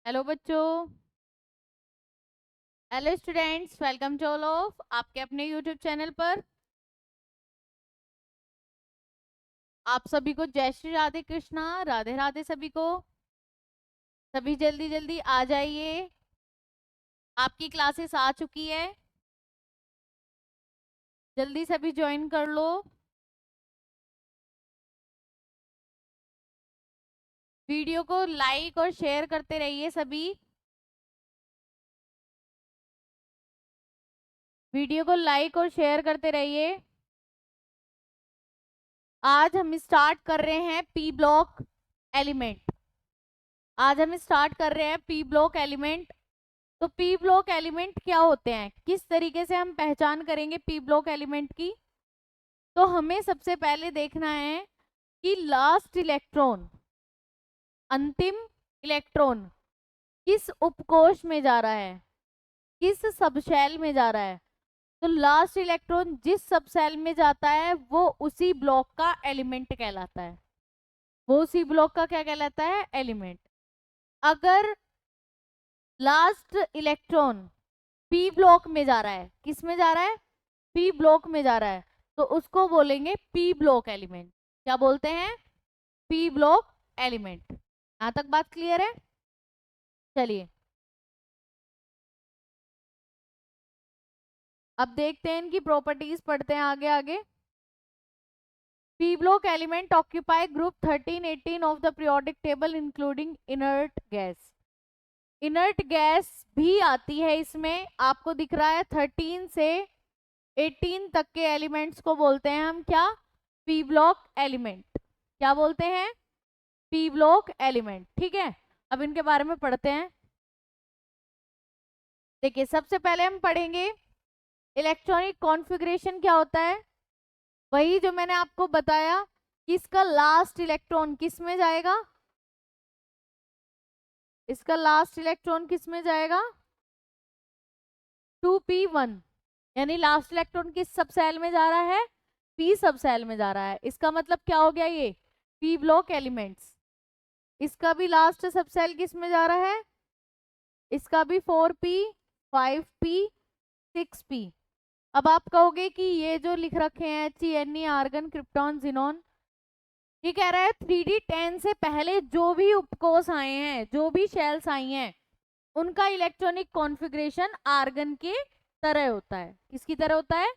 Hello बच्चों। Hello students, welcome to all of आपके अपने यूट्यूब चैनल पर। आप सभी को जय श्री राधे कृष्णा, राधे राधे सभी को। सभी जल्दी जल्दी आ जाइए, आपकी क्लासेस आ चुकी है, जल्दी सभी ज्वाइन कर लो। वीडियो को लाइक और शेयर करते रहिए सभी। वीडियो को लाइक और शेयर करते रहिए। आज हम स्टार्ट कर रहे हैं पी ब्लॉक एलिमेंट। आज हम स्टार्ट कर रहे हैं पी ब्लॉक एलिमेंट। तो पी ब्लॉक एलिमेंट क्या होते हैं, किस तरीके से हम पहचान करेंगे पी ब्लॉक एलिमेंट की। तो हमें सबसे पहले देखना है कि लास्ट इलेक्ट्रॉन, अंतिम इलेक्ट्रॉन किस उपकोष में जा रहा है, किस सबशेल में जा रहा है। तो लास्ट इलेक्ट्रॉन जिस सबसेल में जाता है वो उसी ब्लॉक का एलिमेंट कहलाता है। वो उसी ब्लॉक का क्या कहलाता है, एलिमेंट। अगर लास्ट इलेक्ट्रॉन पी ब्लॉक में जा रहा है, किस में जा रहा है, पी ब्लॉक में जा रहा है, तो उसको बोलेंगे पी ब्लॉक एलिमेंट। क्या बोलते हैं, पी ब्लॉक एलिमेंट। यहां तक बात क्लियर है। चलिए अब देखते हैं इनकी प्रॉपर्टीज, पढ़ते हैं आगे आगे। P block element occupy group 13 18 of the periodic table including inert gas. Inert gas भी आती है इसमें, आपको दिख रहा है 13 से 18 तक के एलिमेंट्स को बोलते हैं हम क्या, पी ब्लॉक एलिमेंट। क्या बोलते हैं, पी ब्लॉक एलिमेंट। ठीक है, अब इनके बारे में पढ़ते हैं। देखिए सबसे पहले हम पढ़ेंगे इलेक्ट्रॉनिक कॉन्फ़िगरेशन क्या होता है। वही जो मैंने आपको बताया कि इसका लास्ट इलेक्ट्रॉन किस में जाएगा, इसका लास्ट इलेक्ट्रॉन किस में जाएगा, 2p1। यानी लास्ट इलेक्ट्रॉन किस सबसेल में जा रहा है, पी सबसेल में जा रहा है। इसका मतलब क्या हो गया, ये पी ब्लॉक एलिमेंट्स। इसका भी लास्ट सबसेल किस में जा रहा है, इसका भी 4p 5p 6p। अब आप कहोगे कि ये जो लिख रखे हैं Ch, आर्गन, क्रिप्टॉन, जिनॉन, ये कह रहा है 3d10 से पहले जो भी उपकोष आए हैं, जो भी शेल्स आई हैं, उनका इलेक्ट्रॉनिक कॉन्फ़िगरेशन आर्गन के तरह होता है। किसकी तरह होता है,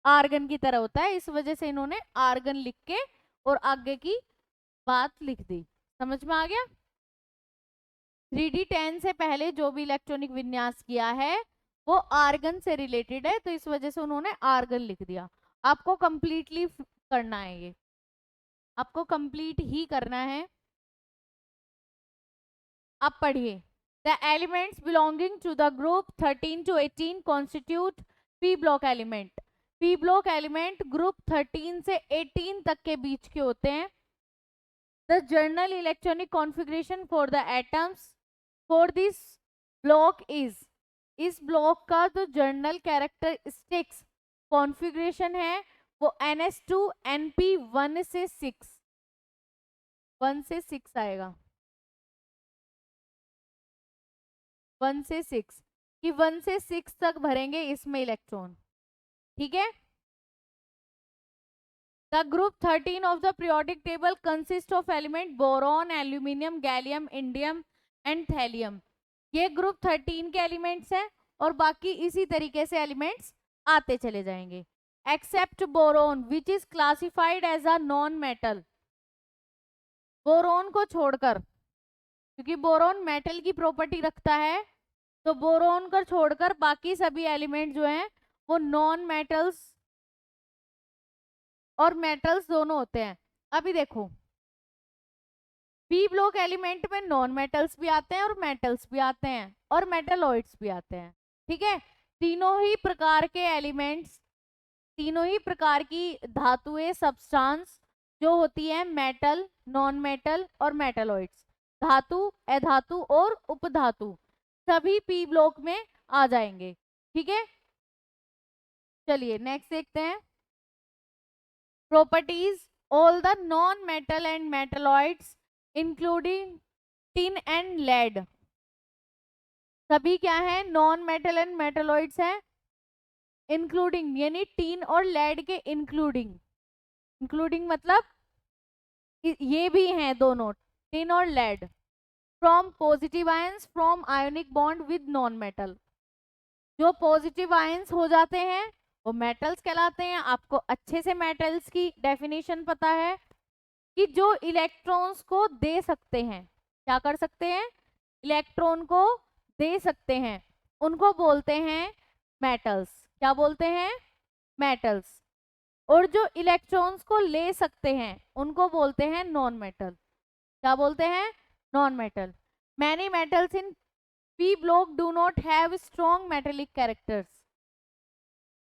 आर्गन की तरह होता है। इस वजह से इन्होंने आर्गन लिख के और आगे की बात लिख दी। समझ में आ गया। 3d10 से पहले जो भी इलेक्ट्रॉनिक विन्यास किया है वो आर्गन से रिलेटेड है, तो इस वजह से उन्होंने आर्गन लिख दिया। आपको कंप्लीटली करना है, ये आपको कंप्लीट ही करना है। अब पढ़िए, the elements belonging to the group 13 to 18 constitute P block element. P block element group 13 से 18 तक के बीच के होते हैं। The general electronic configuration for the atoms for this block is, इस ब्लॉक का जो जर्नल कैरेक्टरिस्टिक्स कॉन्फ़िगरेशन है वो NH2 NP 1 से 6, 1 से 6 आएगा, 1 से 6 कि 1 से 6 तक भरेंगे इसमें इलेक्ट्रॉन। ठीक है। The group 13 of the periodic table consist of element boron, aluminium, gallium, indium and thallium. ये ग्रुप 13 के एलिमेंट्स हैं और बाकी इसी तरीके से एलिमेंट्स आते चले जाएंगे, except boron which is classified as a non metal. Boron को छोड़कर, क्योंकि बोरोन मेटल की प्रॉपर्टी रखता है, तो बोरोन को छोड़कर बाकी सभी एलिमेंट जो हैं वो नॉन मेटल्स और मेटल्स दोनों होते हैं। अभी देखो पी ब्लॉक एलिमेंट में नॉन मेटल्स भी आते हैं और मेटल्स भी आते हैं और मेटलॉइड्स भी आते हैं। ठीक है, तीनों ही प्रकार के एलिमेंट्स, तीनों ही प्रकार की धातुएं, सब्सटेंस जो होती है, मेटल, नॉन मेटल और मेटलॉइड्स, धातु, अधातु और उपधातु, सभी पी ब्लॉक में आ जाएंगे। ठीक है, चलिए नेक्स्ट देखते हैं properties। All the non-metal and metalloids including tin and lead सभी क्या है, नॉन मेटल एंड मेटलॉइड्स हैं, इंक्लूडिंग यानी टीन और लेड के इंक्लूडिंग, इंक्लूडिंग मतलब ये भी हैं दोनों, टिन और lead. From positive ions from ionic bond with non metal, जो पॉजिटिव आयंस हो जाते हैं वो मेटल्स कहलाते हैं। आपको अच्छे से मेटल्स की डेफिनेशन पता है कि जो इलेक्ट्रॉन्स को दे सकते हैं, क्या कर सकते हैं, इलेक्ट्रॉन को दे सकते हैं, उनको बोलते हैं मेटल्स। क्या बोलते हैं, मेटल्स। और जो इलेक्ट्रॉन्स को ले सकते हैं उनको बोलते हैं नॉन मेटल। क्या बोलते हैं, non metal. Many metals in P block do not have strong metallic characters,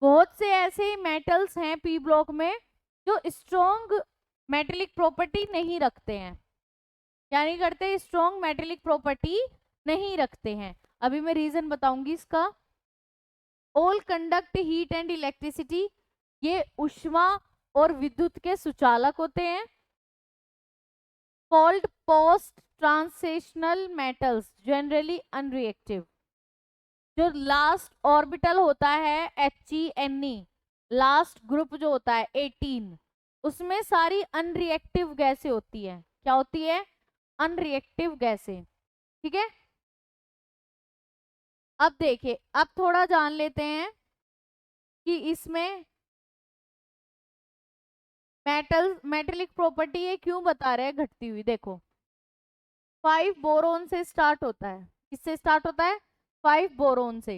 बहुत से ऐसे मेटल्स हैं पी ब्लॉक में जो स्ट्रॉन्ग मेटेलिक प्रॉपर्टी नहीं रखते हैं। क्या नहीं करते, स्ट्रॉन्ग मेटेलिक प्रॉपर्टी नहीं रखते हैं। अभी मैं रीजन बताऊंगी इसका। All conduct heat and electricity, ये ऊष्मा और विद्युत के सुचालक होते हैं। Called post translational metals generally unreactive, जो लास्ट ऑर्बिटल होता है HeNe, लास्ट ग्रुप जो होता है 18, उसमें सारी अनरिएक्टिव गैसें होती है। क्या होती है, अनरिएक्टिव गैसें। ठीक है, अब देखिए, अब थोड़ा जान लेते हैं कि इसमें मेटेलिक प्रॉपर्टी ये क्यों बता रहे हैं घटती हुई। देखो 5 बोरोन से स्टार्ट होता है, किससे स्टार्ट होता है, 5 बोरोन से।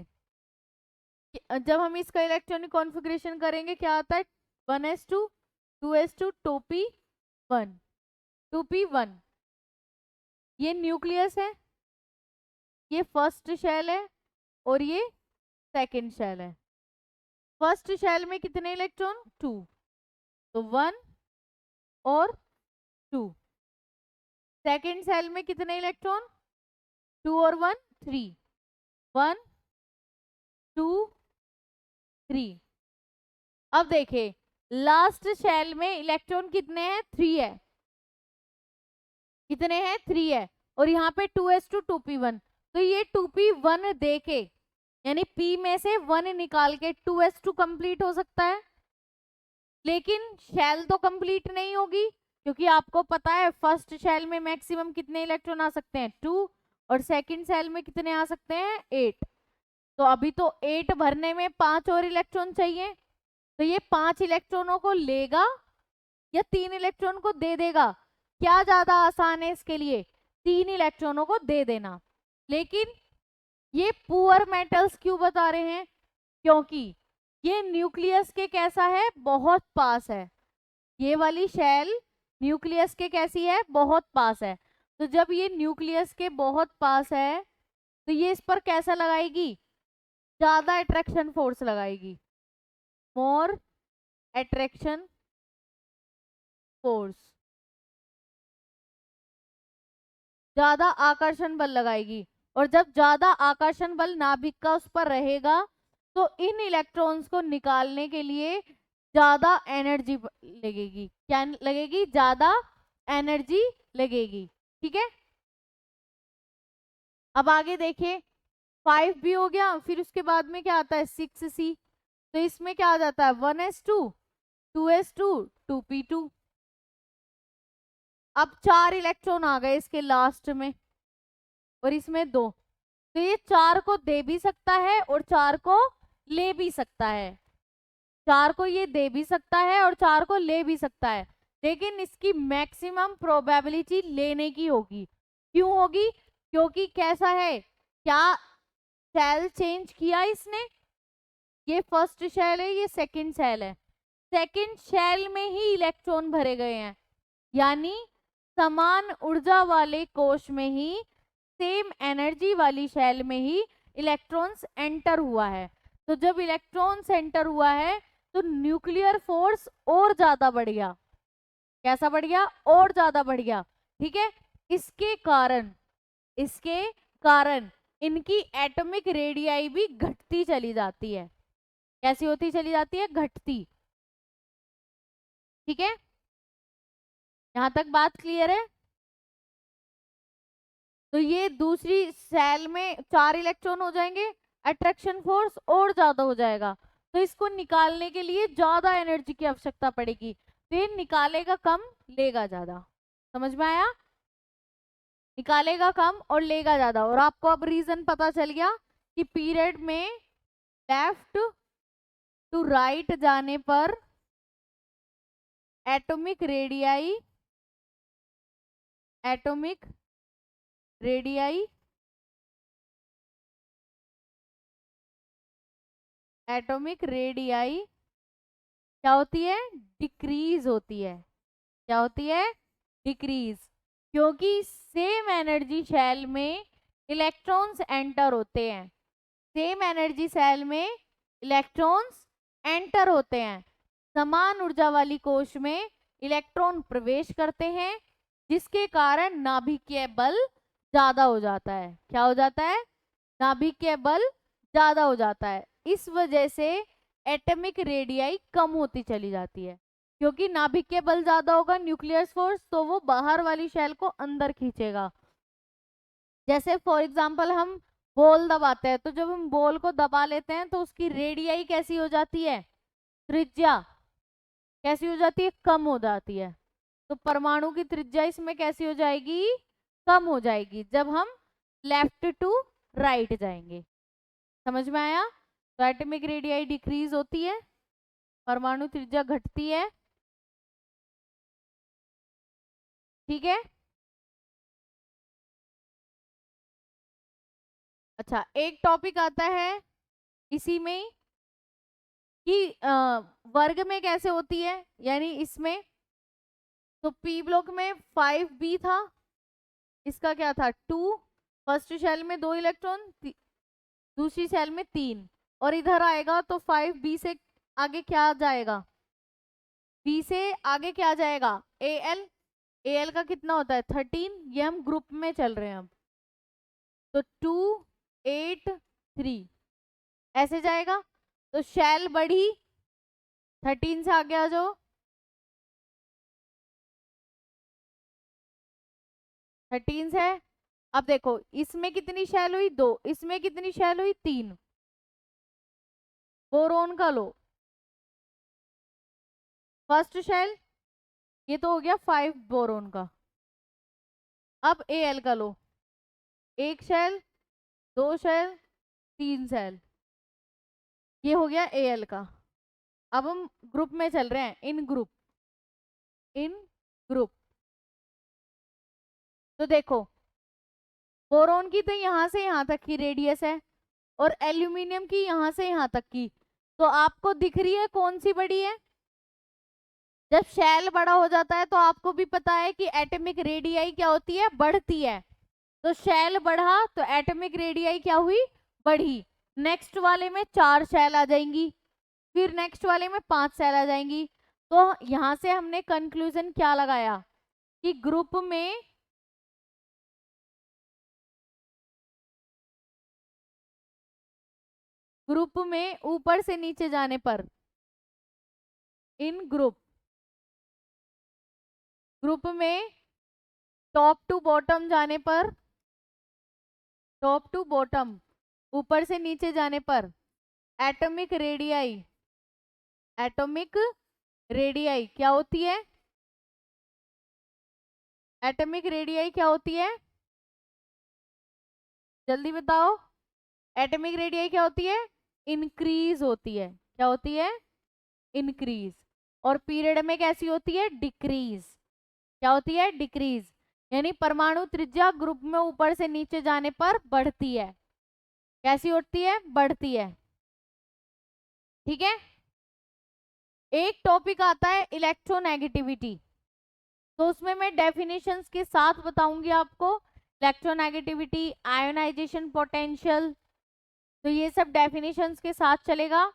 जब हम इसका इलेक्ट्रॉनिक कॉन्फ़िगरेशन करेंगे क्या आता है, 1s2 2s2 2p1 2p1। ये न्यूक्लियस है, ये फर्स्ट शेल है और ये सेकंड शेल है। फर्स्ट शेल में कितने इलेक्ट्रॉन, 2, तो 1 और 2। सेकंड शेल में कितने इलेक्ट्रॉन, 2 और 1 3, 1 2 3। अब देखे लास्ट शेल में इलेक्ट्रॉन कितने हैं, 3 है, कितने हैं, 3 है। और यहाँ पे 2s2 2p1, तो ये 2p1 दे के यानी p में से 1 निकाल के 2s2 कंप्लीट हो सकता है। लेकिन शेल तो कंप्लीट नहीं होगी, क्योंकि आपको पता है फर्स्ट शेल में मैक्सिमम कितने इलेक्ट्रॉन आ सकते हैं, 2, और सेकंड शेल में कितने आ सकते हैं, 8। तो अभी तो 8 भरने में 5 और इलेक्ट्रॉन चाहिए, तो ये 5 इलेक्ट्रॉनों को लेगा या 3 इलेक्ट्रॉन को दे देगा। क्या ज्यादा आसान है इसके लिए, 3 इलेक्ट्रॉनों को दे देना। लेकिन ये पुअर मेटल्स क्यों बता रहे हैं, क्योंकि ये न्यूक्लियस के कैसा है, बहुत पास है। ये वाली शेल न्यूक्लियस के कैसी है, बहुत पास है। तो जब ये न्यूक्लियस के बहुत पास है तो ये इस पर कैसा लगाएगी, ज्यादा अट्रैक्शन फोर्स लगाएगी, मोर अट्रैक्शन फोर्स, ज्यादा आकर्षण बल लगाएगी। और जब ज्यादा आकर्षण बल नाभिक का उस पर रहेगा तो इन इलेक्ट्रॉन्स को निकालने के लिए ज्यादा एनर्जी लगेगी। क्या लगेगी, ज्यादा एनर्जी लगेगी। ठीक है, अब आगे देखिए 5 भी हो गया, फिर उसके बाद में क्या आता है 6c, तो इसमें क्या आ जाता है 1s2 2s2 2p2। अब 4 इलेक्ट्रॉन आ गए इसके लास्ट में और इसमें 2, तो ये 4 को दे भी सकता है और 4 को ले भी सकता है। 4 को ये दे भी सकता है और 4 को ले भी सकता है, लेकिन इसकी मैक्सिमम प्रोबेबिलिटी लेने की होगी। क्यों होगी, क्योंकि कैसा है, क्या शेल चेंज किया इसने, ये फर्स्ट शेल है ये सेकंड शेल है, सेकंड शेल में ही इलेक्ट्रॉन भरे गए हैं, यानी समान ऊर्जा वाले कोश में ही, सेम एनर्जी वाली शेल में ही इलेक्ट्रॉन्स एंटर हुआ है। तो जब इलेक्ट्रॉन्स एंटर हुआ है तो न्यूक्लियर फोर्स और ज्यादा बढ़ गया। कैसा बढ़ गया, और ज्यादा बढ़ गया। ठीक है, इसके कारण इनकी एटॉमिक रेडियाई भी घटती चली जाती है। कैसी होती चली जाती है, घटती। ठीक है, यहां तक बात क्लियर है। तो ये दूसरी सेल में 4 इलेक्ट्रॉन हो जाएंगे, अट्रैक्शन फोर्स और ज्यादा हो जाएगा, तो इसको निकालने के लिए ज्यादा एनर्जी की आवश्यकता पड़ेगी, तो ये निकालेगा कम लेगा ज्यादा। समझ में आया? निकालेगा कम और लेगा ज्यादा। और आपको अब रीजन पता चल गया कि पीरियड में लेफ्ट टू राइट जाने पर एटॉमिक रेडियाई क्या होती है? डिक्रीज होती है। क्या होती है? डिक्रीज। क्योंकि सेम एनर्जी शेल में इलेक्ट्रॉन्स एंटर होते हैं, सेम एनर्जी सेल में इलेक्ट्रॉन्स एंटर होते हैं, समान ऊर्जा वाली कोश में इलेक्ट्रॉन प्रवेश करते हैं, जिसके कारण नाभिकीय बल ज्यादा हो जाता है। क्या हो जाता है? नाभिकीय बल ज्यादा हो जाता है। इस वजह से एटॉमिक रेडियाई कम होती चली जाती है, क्योंकि नाभिकीय बल ज्यादा होगा, न्यूक्लियर फोर्स, तो वो बाहर वाली शेल को अंदर खींचेगा। जैसे फॉर एग्जांपल हम बॉल दबाते हैं, तो जब हम बॉल को दबा लेते हैं तो उसकी रेडियाई कैसी हो जाती है? त्रिज्या कैसी हो जाती है? कम हो जाती है। तो परमाणु की त्रिज्या इसमें कैसी हो जाएगी? कम हो जाएगी जब हम लेफ्ट टू राइट जाएंगे। समझ में आया? तो एटॉमिक रेडियाई डिक्रीज होती है, परमाणु त्रिज्या घटती है। ठीक है। अच्छा, एक टॉपिक आता है इसी में ही कि वर्ग में कैसे होती है, यानी इसमें तो पी ब्लॉक में 5b था, इसका क्या था? 2, फर्स्ट शेल में 2 इलेक्ट्रॉन, दूसरी सेल में 3, और इधर आएगा तो 5b से आगे क्या जाएगा? b से आगे क्या जाएगा? al का कितना होता है? 13। ये हम ग्रुप में चल रहे हैं अब, तो 2 8 3 ऐसे जाएगा। तो शेल बढ़ी, 13 से आगे आ जाओ, 13 से। अब देखो इसमें कितनी शेल हुई? 2, इसमें कितनी शेल हुई? 3। बोरोन का लो, फर्स्ट शेल, ये तो हो गया 5 बोरोन का। अब Al का लो, 1 शेल, 2 शेल, 3 शेल, ये हो गया Al का। अब हम ग्रुप में चल रहे हैं, इन ग्रुप। तो देखो बोरोन की तो यहां से यहां तक की रेडियस है, और एल्यूमिनियम की यहां से यहां तक की, तो आपको दिख रही है कौन सी बड़ी है? जब शेल बड़ा हो जाता है तो आपको भी पता है कि एटॉमिक रेडियाई क्या होती है? बढ़ती है। तो शेल बढ़ा तो एटॉमिक रेडियाई क्या हुई? बढ़ी। नेक्स्ट वाले में 4 शेल आ जाएंगी, फिर नेक्स्ट वाले में 5 शेल आ जाएंगी। तो यहां से हमने कंक्लूजन क्या लगाया कि ग्रुप में ऊपर से नीचे जाने पर, इन ग्रुप में टॉप टू बॉटम जाने पर, टॉप टू बॉटम ऊपर से नीचे जाने पर एटॉमिक रेडियाई क्या होती है? एटॉमिक रेडियाई क्या होती है? जल्दी बताओ। एटॉमिक रेडियाई क्या होती है? इंक्रीज होती है। क्या होती है? इंक्रीज। और पीरियड में कैसी होती है? डिक्रीज। क्या होती है? डिक्रीज। यानी परमाणु त्रिज्या ग्रुप में ऊपर से नीचे जाने पर बढ़ती है। कैसी होती है? बढ़ती है। ठीक है। एक टॉपिक आता है इलेक्ट्रोनेगेटिविटी, तो उसमें मैं डेफिनेशंस के साथ बताऊंगी आपको। इलेक्ट्रोनेगेटिविटी, आयोनाइजेशन पोटेंशियल, तो ये सब डेफिनेशंस के साथ चलेगा।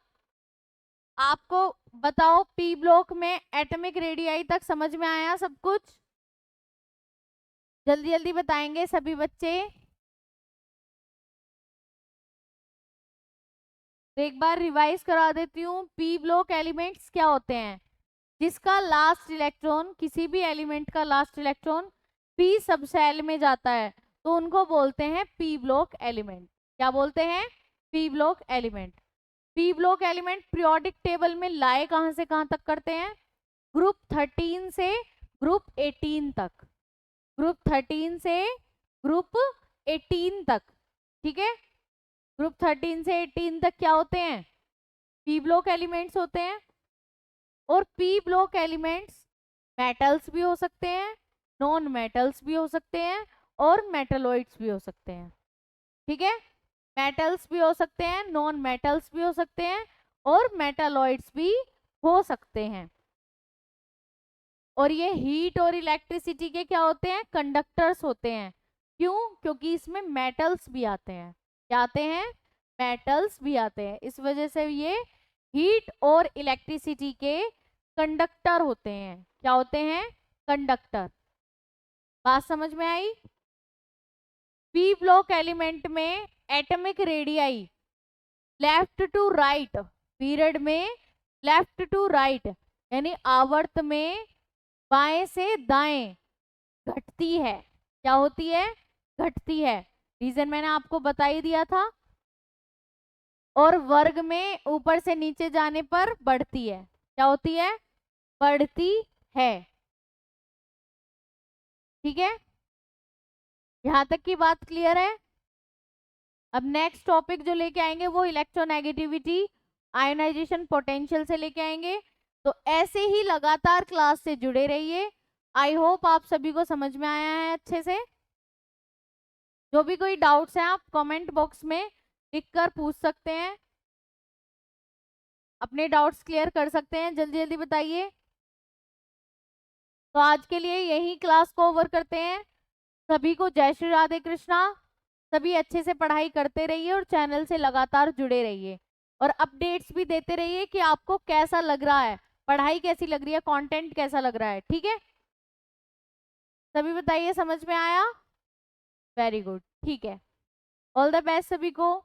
आपको बताओ पी ब्लॉक में एटॉमिक रेडियाई तक समझ में आया सब कुछ? जल्दी जल्दी बताएंगे सभी बच्चे। तो एक बार रिवाइज करा देती हूँ, पी ब्लॉक एलिमेंट्स क्या होते हैं? जिसका लास्ट इलेक्ट्रॉन, किसी भी एलिमेंट का लास्ट इलेक्ट्रॉन पी सब सेल में जाता है, तो उनको बोलते हैं पी ब्लॉक एलिमेंट। क्या बोलते हैं? P block element. P block element periodic table में लाए कहां से कहां तक करते हैं? ग्रुप 13 से ग्रुप 18 तक। ग्रुप 13 से ग्रुप 18 तक, ठीक है। ग्रुप 13 से 18 तक क्या होते हैं? पी ब्लॉक एलिमेंट्स होते हैं। और पी ब्लॉक एलिमेंट्स मेटल्स भी हो सकते हैं, नॉन मेटल्स भी हो सकते हैं, और मेटलॉइड्स भी हो सकते हैं, ठीक है। मेटल्स भी हो सकते हैं, नॉन मेटल्स भी हो सकते हैं, और मेटालॉइड्स भी हो सकते हैं। और ये हीट और इलेक्ट्रिसिटी के क्या होते हैं? कंडक्टर्स होते हैं। क्यों? क्योंकि इसमें मेटल्स भी आते हैं। क्या आते हैं? मेटल्स भी आते हैं। इस वजह से ये हीट और इलेक्ट्रिसिटी के कंडक्टर होते हैं। क्या होते हैं? कंडक्टर। बात समझ में आई? पी ब्लॉक एलिमेंट में atomic radii left to right period में, लेफ्ट टू राइट यानी आवर्त में बाएं से दाएं घटती है। क्या होती है? घटती है। रीजन मैंने आपको बता ही दिया था। और वर्ग में ऊपर से नीचे जाने पर बढ़ती है। क्या होती है? बढ़ती है, ठीक है। यहां तक की बात क्लियर है? अब नेक्स्ट टॉपिक जो लेके आएंगे वो इलेक्ट्रोनेगेटिविटी, आयोनाइजेशन पोटेंशियल से लेके आएंगे। तो ऐसे ही लगातार क्लास से जुड़े रहिए। आई होप आप सभी को समझ में आया है अच्छे से। जो भी कोई डाउट्स हैं आप कमेंट बॉक्स में लिखकर पूछ सकते हैं, अपने डाउट्स क्लियर कर सकते हैं। जल्दी जल्दी बताइए। तो आज के लिए यही क्लास को ओवर करते हैं। सभी को जय श्री राधे कृष्णा। सभी अच्छे से पढ़ाई करते रहिए और चैनल से लगातार जुड़े रहिए, और अपडेट्स भी देते रहिए कि आपको कैसा लग रहा है, पढ़ाई कैसी लग रही है, कंटेंट कैसा लग रहा है, ठीक है। सभी बताइए समझ में आया? वेरी गुड, ठीक है। ऑल द बेस्ट सभी को।